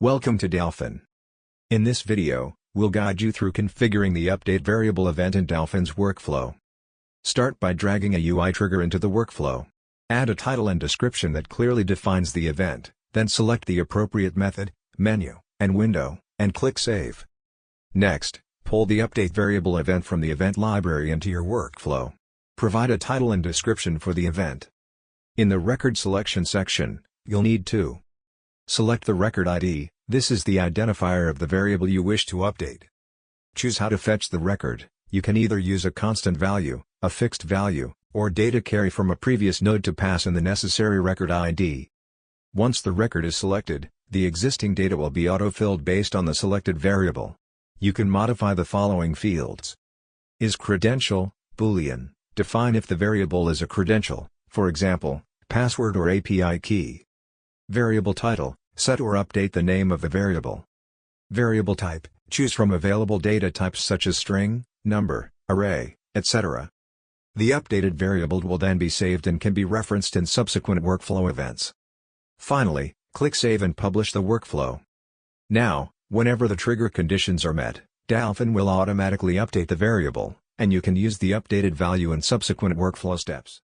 Welcome to Dalfin. In this video, we'll guide you through configuring the update variable event in Dalfin's workflow. Start by dragging a UI trigger into the workflow. Add a title and description that clearly defines the event, then select the appropriate method, menu, and window, and click Save. Next, pull the update variable event from the event library into your workflow. Provide a title and description for the event. In the record selection section, you'll need to select the record ID. This is the identifier of the variable you wish to update. Choose how to fetch the record. You can either use a constant value, a fixed value, or data carry from a previous node to pass in the necessary record ID. Once the record is selected, the existing data will be auto-filled based on the selected variable. You can modify the following fields. Is credential, Boolean, define if the variable is a credential, for example, password or API key. Variable title, set or update the name of the variable. Variable type, choose from available data types such as string, number, array, etc. The updated variable will then be saved and can be referenced in subsequent workflow events. Finally, click Save and publish the workflow. Now, whenever the trigger conditions are met, Dalfin will automatically update the variable, and you can use the updated value in subsequent workflow steps.